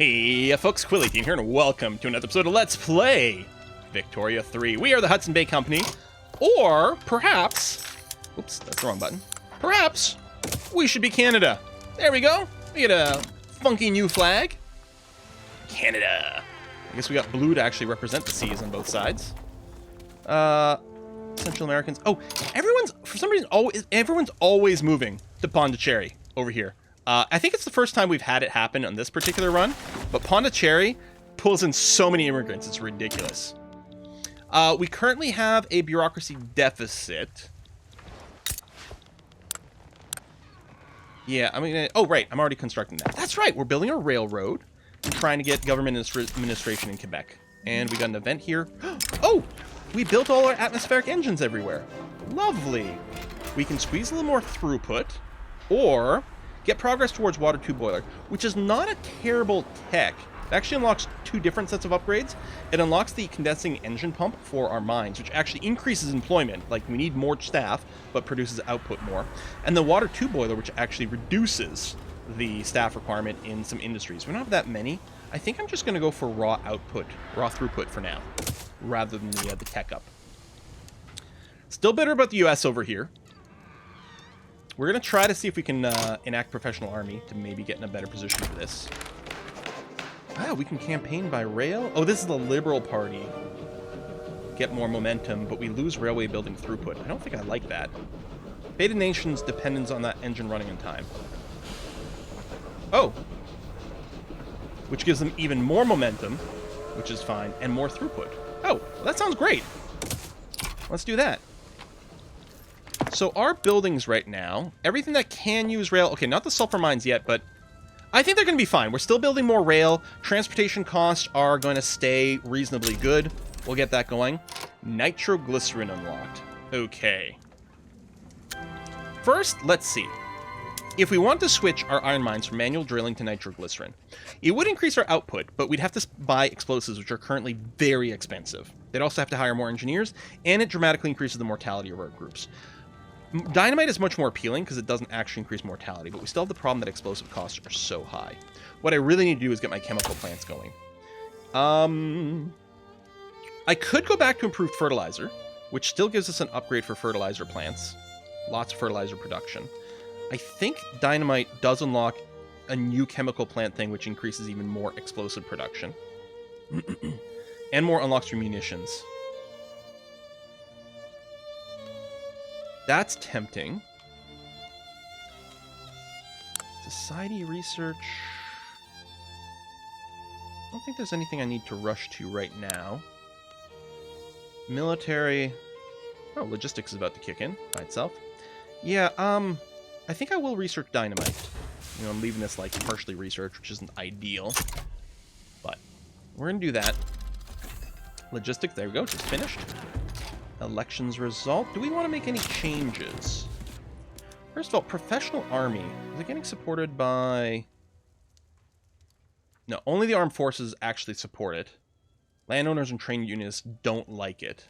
Hey folks, Quilly here, and welcome to another episode of Let's Play Victoria 3. We are the Hudson Bay Company, or perhaps... Oops, that's the wrong button. Perhaps we should be Canada. There we go. We get a funky new flag. Canada. I guess we got blue to actually represent the seas on both sides. Central Americans. Oh, for some reason, everyone's always moving to Pondicherry over here. I think it's the first time we've had it happen on this particular run, but Pondicherry pulls in so many immigrants, it's ridiculous. We currently have a bureaucracy deficit. Yeah, oh, right, I'm already constructing that. That's right, we're building a railroad and trying to get government administration in Quebec. And we got an event here. Oh, we built all our atmospheric engines everywhere. Lovely. We can squeeze a little more throughput, or get progress towards water tube boiler, which is not a terrible tech. It actually unlocks two different sets of upgrades. It unlocks the condensing engine pump for our mines, which actually increases employment. Like, we need more staff, but produces output more. And the water tube boiler, which actually reduces the staff requirement in some industries. We don't have that many. I think I'm just going to go for raw throughput for now, rather than the tech up. Still bitter about the US over here. We're going to try to see if we can enact professional army to maybe get in a better position for this. Wow, we can campaign by rail? Oh, this is the Liberal Party. Get more momentum, but we lose railway building throughput. I don't think I like that. Beta Nation's dependence on that engine running in time. Oh. Which gives them even more momentum, which is fine, and more throughput. Oh, that sounds great. Let's do that. So our buildings right now, everything that can use rail, okay, not the sulfur mines yet, but I think they're going to be fine. We're still building more rail. Transportation costs are going to stay reasonably good. We'll get that going. Nitroglycerin unlocked. Okay. First, let's see. If we want to switch our iron mines from manual drilling to nitroglycerin, it would increase our output, but we'd have to buy explosives, which are currently very expensive. They'd also have to hire more engineers, and it dramatically increases the mortality of our groups. Dynamite is much more appealing because it doesn't actually increase mortality, but we still have the problem that explosive costs are so high. What I really need to do is get my chemical plants going. I could go back to improved fertilizer, which still gives us an upgrade for fertilizer plants. Lots of fertilizer production. I think dynamite does unlock a new chemical plant thing, which increases even more explosive production. And more unlocks for munitions. That's tempting. Society research. I don't think there's anything I need to rush to right now. Military. Oh, logistics is about to kick in by itself. Yeah, I think I will research dynamite. You know, I'm leaving this, like, partially researched, which isn't ideal. But we're going to do that. Logistics, there we go, just finished. Elections result. Do we want to make any changes? First of all, professional army. Is it getting supported by... No, only the armed forces actually support it. Landowners and trade unionists don't like it.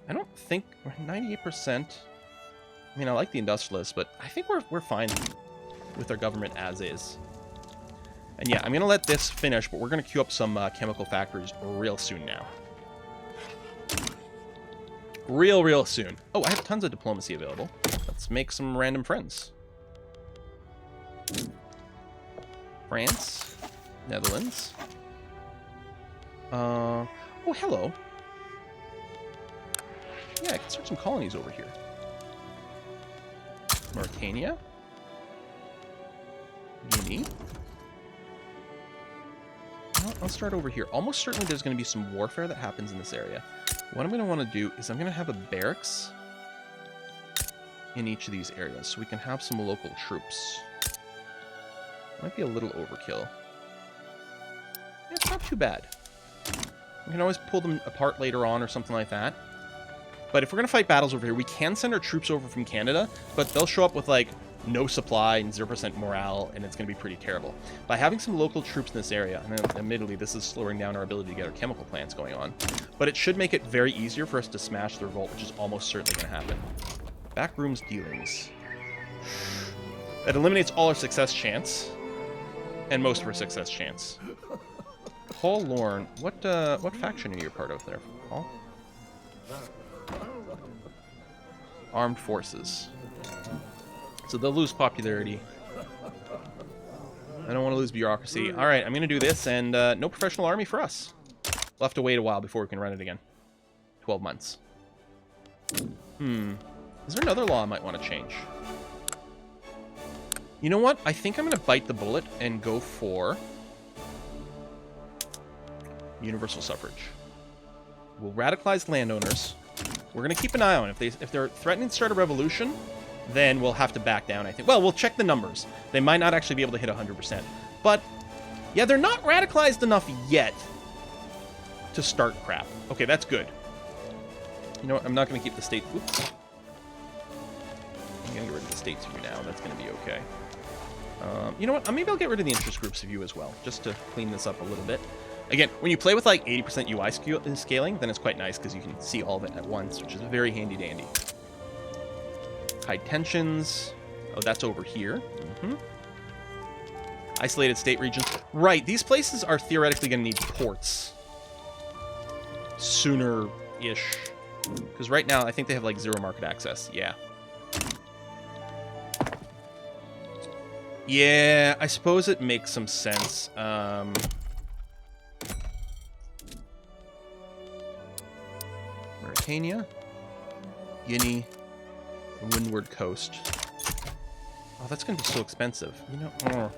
I don't think... We're 98%. I mean, I like the industrialists, but I think we're fine with our government as is. And yeah, I'm going to let this finish, but we're going to queue up some chemical factories real soon now. Real soon. Oh, I have tons of diplomacy available. Let's make some random friends. France. Netherlands. Oh, hello. Yeah, I can start some colonies over here. Mauritania. Guinea. I'll start over here. Almost certainly there's going to be some warfare that happens in this area. What I'm going to want to do is I'm going to have a barracks in each of these areas so we can have some local troops. Might be a little overkill. Yeah, it's not too bad. We can always pull them apart later on or something like that. But if we're going to fight battles over here, we can send our troops over from Canada, but they'll show up with, like, no supply and 0% morale, and it's going to be pretty terrible. By having some local troops in this area, and admittedly this is slowing down our ability to get our chemical plants going on, but it should make it very easier for us to smash the revolt, which is almost certainly going to happen. Backrooms dealings. That eliminates all our success chance. And most of our success chance. Paul Lorne. What faction are you a part of there, Paul? Armed Forces. So they'll lose popularity. I don't want to lose bureaucracy. Alright, I'm going to do this, and no professional army for us. We'll have to wait a while before we can run it again. 12 months. Is there another law I might want to change? You know what? I think I'm going to bite the bullet and go for universal suffrage. We'll radicalize landowners. We're going to keep an eye on it. If they're threatening to start a revolution, then we'll have to back down, I think. Well, we'll check the numbers. They might not actually be able to hit 100%. But, yeah, they're not radicalized enough yet to start crap. Okay, that's good. You know what? I'm not going to keep the state... Oops. I'm going to get rid of the states view now. That's going to be okay. You know what? Maybe I'll get rid of the interest groups view as well, just to clean this up a little bit. Again, when you play with like 80% UI scaling, then it's quite nice because you can see all of it at once, which is very handy-dandy. High tensions. Oh, that's over here. Isolated state regions. Right, these places are theoretically going to need ports. Sooner-ish. Because right now, I think they have like 0 market access. Yeah. Yeah, I suppose it makes some sense. Mauritania, Guinea, and Windward Coast. Oh, that's going to be so expensive. You know, yeah,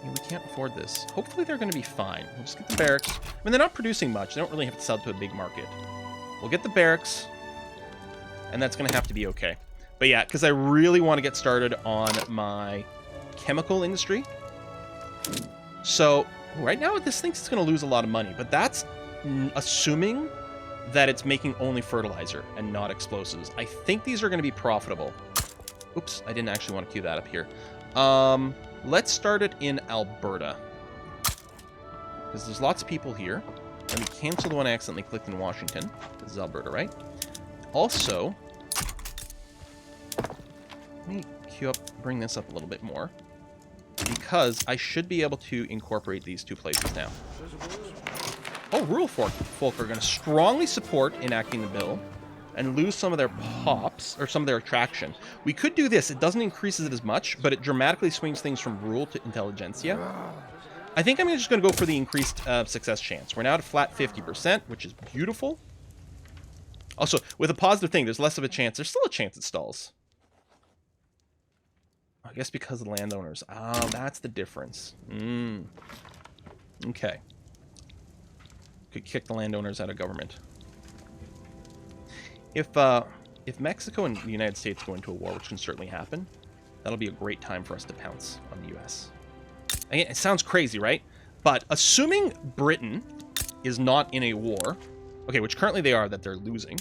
we can't afford this. Hopefully they're going to be fine. We'll just get the barracks. I mean, they're not producing much. They don't really have to sell to a big market. We'll get the barracks, and that's going to have to be okay. But yeah, because I really want to get started on my chemical industry. So right now, this thinks it's going to lose a lot of money, but that's assuming that it's making only fertilizer and not explosives. I think these are going to be profitable. Oops, I didn't actually want to queue that up here. Let's start it in Alberta, because there's lots of people here. Let me cancel the one I accidentally clicked in Washington. This is Alberta, right? Also, let me queue up, bring this up a little bit more, because I should be able to incorporate these two places now. Oh, rural folk are going to strongly support enacting the bill and lose some of their pops, or some of their attraction. We could do this. It doesn't increase it as much, but it dramatically swings things from rural to intelligentsia. I think I'm just going to go for the increased success chance. We're now at a flat 50%, which is beautiful. Also, with a positive thing, there's less of a chance. There's still a chance it stalls. I guess because of the landowners. Oh, that's the difference. Okay. Could kick the landowners out of government. If Mexico and the United States go into a war, which can certainly happen, that'll be a great time for us to pounce on the U.S. Again, it sounds crazy, right? But assuming Britain is not in a war, okay, which currently they are, that they're losing,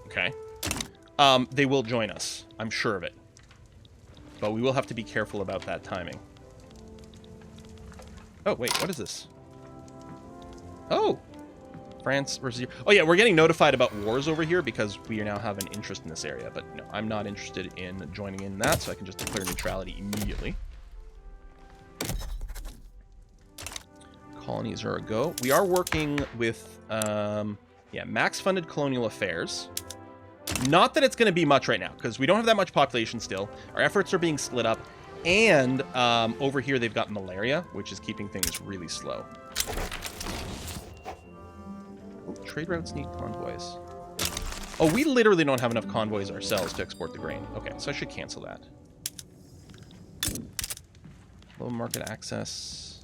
okay, they will join us. I'm sure of it. But we will have to be careful about that timing. Oh, wait, what is this? Oh! France versus... Oh, yeah, we're getting notified about wars over here because we now have an interest in this area. But no, I'm not interested in joining in that, so I can just declare neutrality immediately. Colonies are a go. We are working with, yeah, max-funded colonial affairs. Not that it's going to be much right now, because we don't have that much population still. Our efforts are being split up. And over here, they've got malaria, which is keeping things really slow. Oh, trade routes need convoys. Oh, we literally don't have enough convoys ourselves to export the grain. Okay, so I should cancel that. Low market access.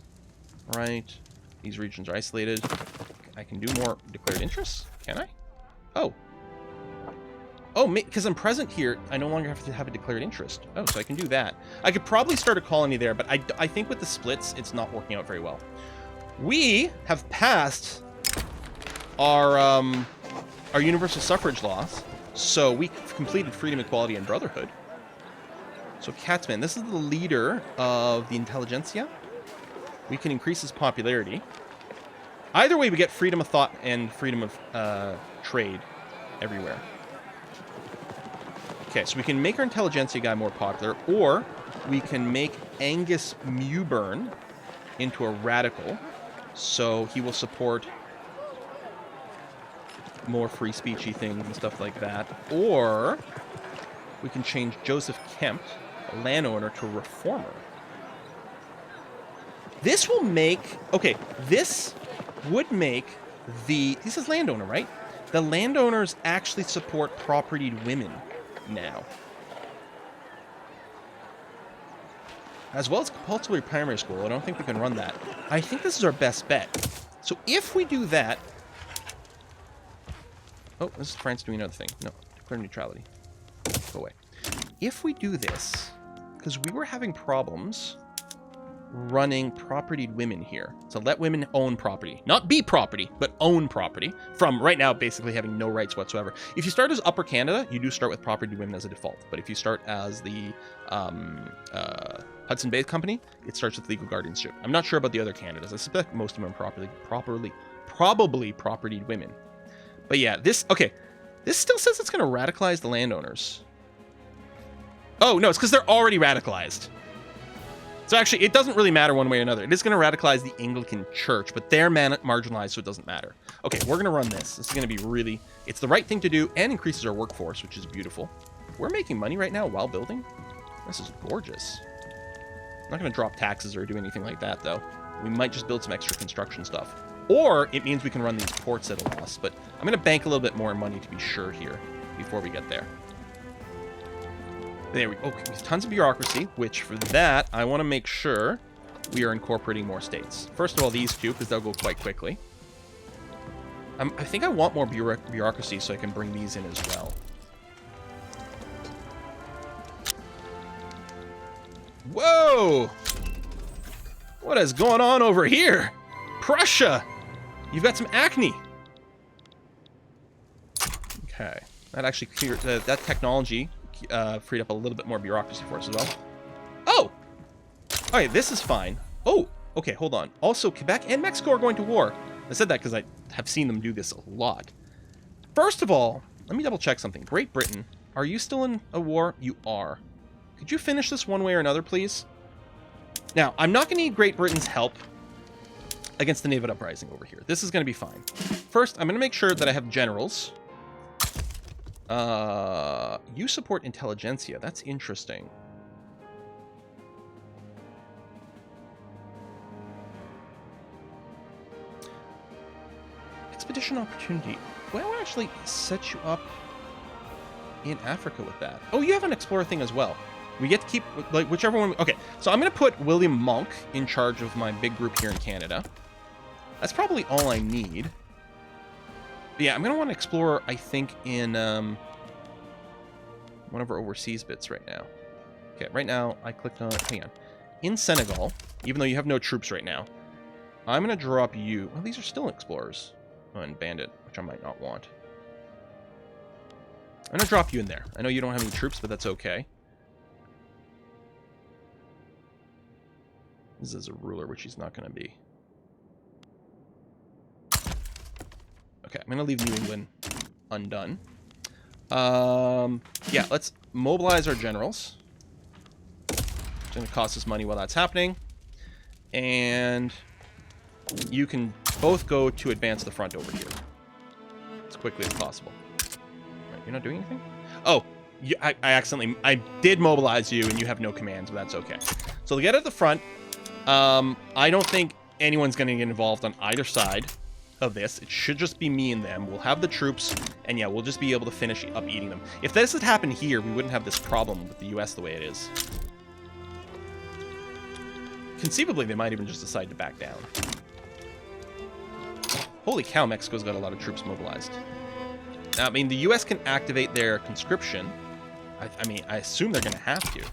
Right. These regions are isolated. I can do more declared interests? Can I? Oh. Oh, because I'm present here, I no longer have to have a declared interest. Oh, so I can do that. I could probably start a colony there, but I think with the splits, it's not working out very well. We have passed our universal suffrage laws, so we've completed freedom, equality, and brotherhood. So Catsman, this is the leader of the intelligentsia. We can increase his popularity. Either way, we get freedom of thought and freedom of trade everywhere. Okay, so we can make our intelligentsia guy more popular, or we can make Angus Mewburn into a radical, so he will support more free speechy things and stuff like that. Or we can change Joseph Kemp, a landowner, to a reformer. This will make... Okay, this would make the... This is landowner, right? The landowners actually support propertied women now. As well as compulsory primary school. I don't think we can run that. I think this is our best bet. So if we do that... Oh, this is France doing another thing. No, declare neutrality. Go away. If we do this, because we were having problems running propertied women here. So let women own property. Not be property, but own property. From right now, basically having no rights whatsoever. If you start as Upper Canada, you do start with propertied women as a default. But if you start as the Hudson Bay Company, it starts with legal guardianship. I'm not sure about the other Canadas. I suspect most of them are probably propertied women. But yeah, this still says it's going to radicalize the landowners. Oh, no, it's because they're already radicalized. So actually, it doesn't really matter one way or another. It is going to radicalize the Anglican Church, but they're marginalized, so it doesn't matter. Okay, we're going to run this. This is going to be really... It's the right thing to do and increases our workforce, which is beautiful. We're making money right now while building. This is gorgeous. I'm not going to drop taxes or do anything like that, though. We might just build some extra construction stuff. Or it means we can run these ports at a loss, but I'm going to bank a little bit more money to be sure here before we get there. There we go. Okay, tons of bureaucracy, which for that, I want to make sure we are incorporating more states. First of all, these two, because they'll go quite quickly. I think I want more bureaucracy so I can bring these in as well. Whoa! What is going on over here? Prussia! You've got some acne. Okay. That actually cleared... that technology freed up a little bit more bureaucracy for us as well. Oh! Okay, this is fine. Oh! Okay, hold on. Also, Quebec and Mexico are going to war. I said that because I have seen them do this a lot. First of all, let me double check something. Great Britain, are you still in a war? You are. Could you finish this one way or another, please? Now, I'm not going to need Great Britain's help against the Naval Uprising over here. This is going to be fine. First, I'm going to make sure that I have generals. You support intelligentsia. That's interesting. Expedition opportunity. Why don't I actually set you up in Africa with that? Oh, you have an explorer thing as well. We get to keep, like, whichever one... Okay, so I'm going to put William Monk in charge of my big group here in Canada. That's probably all I need. But yeah, I'm going to want to explore, I think, in one of our overseas bits right now. Okay, right now, I clicked on... Hang on. In Senegal, even though you have no troops right now, I'm going to drop you... Well, these are still explorers. Oh, and bandit, which I might not want. I'm going to drop you in there. I know you don't have any troops, but that's okay. This is a ruler, which he's not going to be. Okay, I'm going to leave New England undone. Yeah, let's mobilize our generals. It's going to cost us money while that's happening. And you can both go to advance the front over here as quickly as possible. Right, you're not doing anything? Oh, I accidentally... I did mobilize you, and you have no commands, but that's okay. So get at the front. I don't think anyone's going to get involved on either side of this. It should just be me and them. We'll have the troops, and yeah, we'll just be able to finish up eating them. If this had happened here, we wouldn't have this problem with the US the way it is. Conceivably, they might even just decide to back down. Holy cow, Mexico's got a lot of troops mobilized. Now, I mean, the US can activate their conscription. I mean, I assume they're going to have to.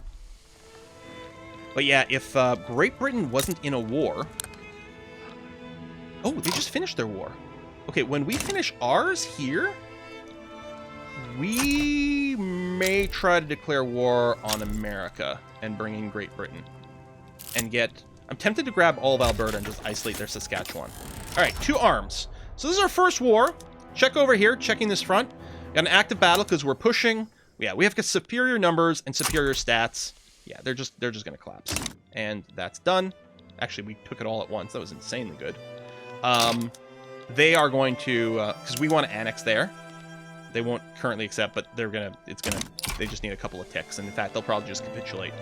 But yeah, if Great Britain wasn't in a war... Oh, they just finished their war. Okay, when we finish ours here, we may try to declare war on America and bring in Great Britain. And get... I'm tempted to grab all of Alberta and just isolate their Saskatchewan. All right, 2 arms. So this is our first war. Check over here, checking this front. Got an active battle because we're pushing. Yeah, we have superior numbers and superior stats. Yeah, they're just going to collapse. And that's done. Actually, we took it all at once. That was insanely good. They are going to, because we want to annex there. They won't currently accept, but they're going to, they just need a couple of ticks. And in fact, they'll probably just capitulate.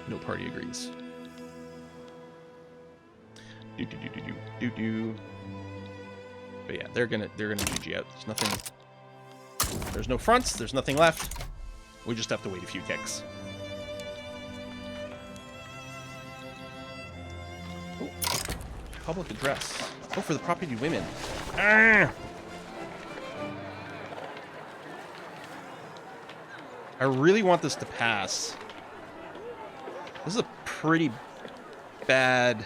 No party agrees. But yeah, they're gonna GG out. There's nothing. There's no fronts. There's nothing left. We just have to wait a few ticks. Oh, public address. Oh, for the property women. Ah! I really want this to pass. This is a pretty bad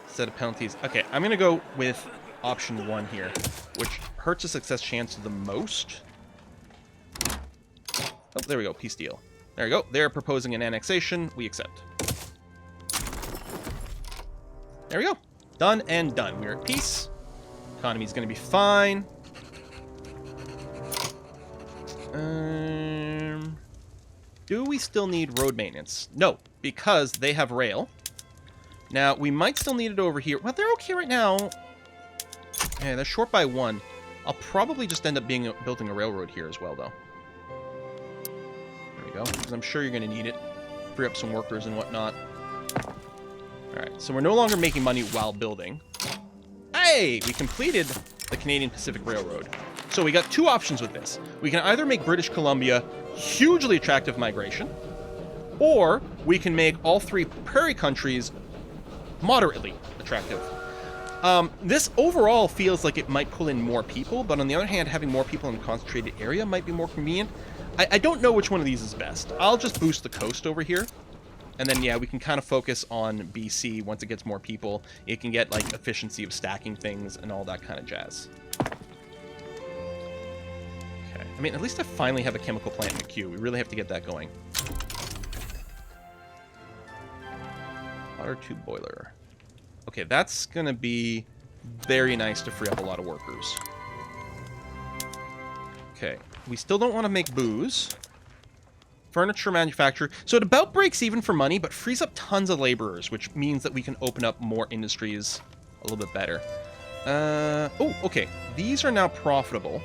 set of penalties. Okay, I'm going to go with option 1 here, which hurts the success chance the most. Oh, there we go. Peace deal. There we go. They're proposing an annexation. We accept. There we go. Done and done. We're at peace. Economy's going to be fine. Do we still need road maintenance? No, because they have rail. Now, we might still need it over here. Well, they're okay right now. Yeah, they're short by 1. I'll probably just end up building a railroad here as well, though. There we go, because I'm sure you're going to need it. Free up some workers and whatnot. Alright, so we're no longer making money while building. Hey! We completed the Canadian Pacific Railroad. So we got 2 options with this. We can either make British Columbia hugely attractive migration, or we can make all 3 prairie countries moderately attractive. This overall feels like it might pull in more people, but on the other hand, having more people in a concentrated area might be more convenient. I don't know which one of these is best. I'll just boost the coast over here. And then, yeah, we can kind of focus on BC once it gets more people. It can get, like, efficiency of stacking things and all that kind of jazz. Okay. I mean, at least I finally have a chemical plant in the queue. We really have to get that going. Water tube boiler. Okay, that's going to be very nice to free up a lot of workers. Okay. We still don't want to make booze. Furniture manufacturer. So it about breaks even for money, but frees up tons of laborers, which means that we can open up more industries a little bit better. Oh, okay. These are now profitable.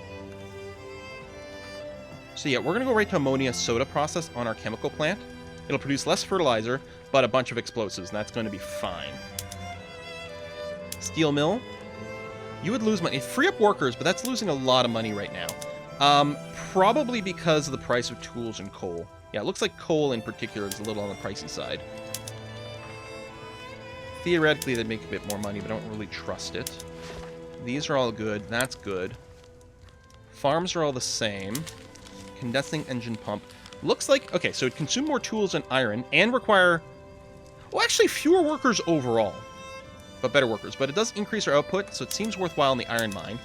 So yeah, we're going to go right to ammonia soda process on our chemical plant. It'll produce less fertilizer, but a bunch of explosives, and that's going to be fine. Steel mill. You would lose money. It'd free up workers, but that's losing a lot of money right now. Probably because of the price of tools and coal. Yeah, it looks like coal in particular is a little on the pricey side. Theoretically, they'd make a bit more money, but I don't really trust it. These are all good. That's good. Farms are all the same. Condensing engine pump. Looks like... Okay, so it consumes more tools and iron and require... Well, actually, fewer workers overall. But better workers. But it does increase our output, so it seems worthwhile in the iron mine.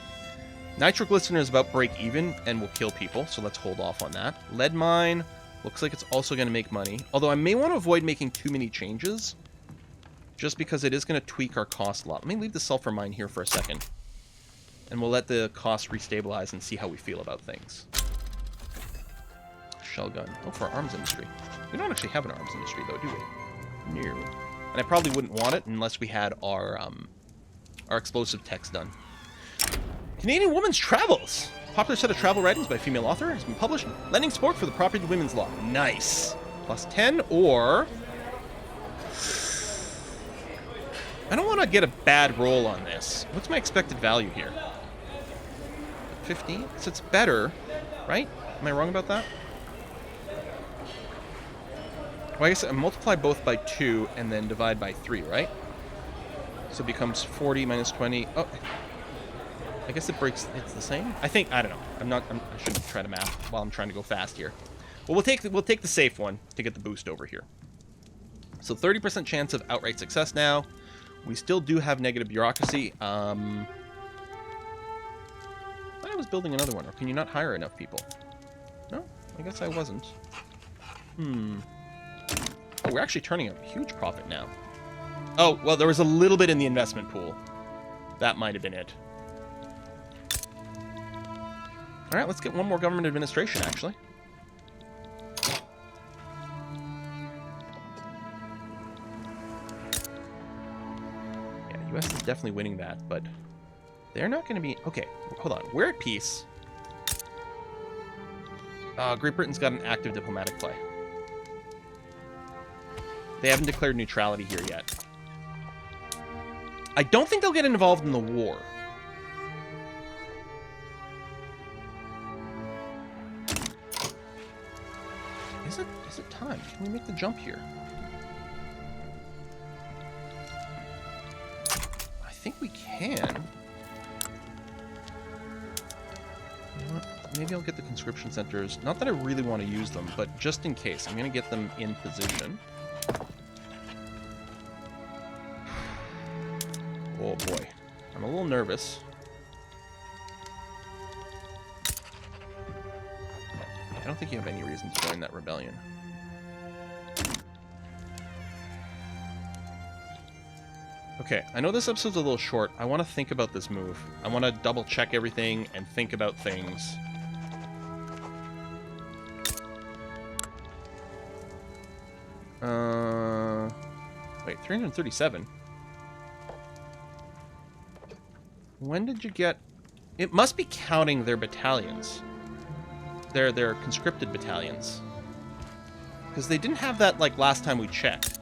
Nitroglycerin is about break even and will kill people, so let's hold off on that. Lead mine looks like it's also going to make money. Although I may want to avoid making too many changes, just because it is going to tweak our cost a lot. Let me leave the sulfur mine here for a second. And we'll let the cost restabilize and see how we feel about things. Shell gun. Oh, for our arms industry. We don't actually have an arms industry, though, do we? No. And I probably wouldn't want it unless we had our explosive techs done. Canadian Women's Travels. Popular set of travel writings by a female author has been published. Lending support for the property women's law. Nice. Plus 10 or... I don't want to get a bad roll on this. What's my expected value here? 50? So it's better, right? Am I wrong about that? Well, I guess I multiply both by 2 and then divide by 3, right? So it becomes 40 minus 20. Oh, I guess it breaks. It's the same. I think. I don't know. I shouldn't try to math while I'm trying to go fast here. Well, we'll take the safe one to get the boost over here. So 30% chance of outright success now. We still do have negative bureaucracy. I was building another one. Or can you not hire enough people? No, I guess I wasn't. Oh, we're actually turning a huge profit now. Oh, well, there was a little bit in the investment pool. That might have been it. All right, let's get one more government administration, actually. Yeah, U.S. is definitely winning that, but they're not going to be... Okay, hold on. We're at peace. Great Britain's got an active diplomatic play. They haven't declared neutrality here yet. I don't think they'll get involved in the war. Is it time? Can we make the jump here? I think we can. You know what? Maybe I'll get the conscription centers. Not that I really want to use them, but just in case. I'm going to get them in position. Oh boy. I'm a little nervous. I don't think you have any reason to join that rebellion. Okay, I know this episode's a little short. I want to think about this move. I want to double check everything and think about things. Wait, 337? When did you get... It must be counting their battalions. Their conscripted battalions. Because they didn't have that, like, last time we checked.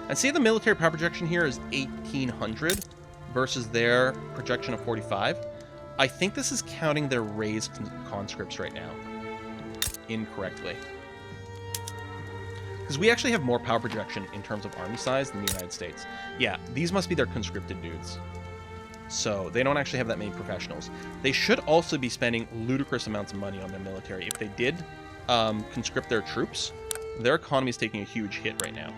And see, the military power projection here is 1,800 versus their projection of 45. I think this is counting their raised conscripts right now incorrectly. Because we actually have more power projection in terms of army size than the United States. Yeah, these must be their conscripted dudes. So they don't actually have that many professionals. They should also be spending ludicrous amounts of money on their military. If they did conscript their troops, their economy is taking a huge hit right now.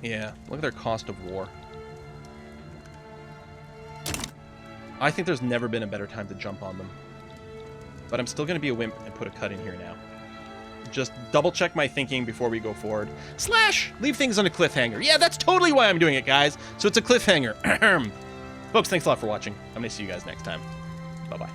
Yeah, look at their cost of war. I think there's never been a better time to jump on them. But I'm still going to be a wimp and put a cut in here now. Just double check my thinking before we go forward. / leave things on a cliffhanger. Yeah, that's totally why I'm doing it, guys. So it's a cliffhanger. Folks, thanks a lot for watching. I'm going to see you guys next time. Bye-bye.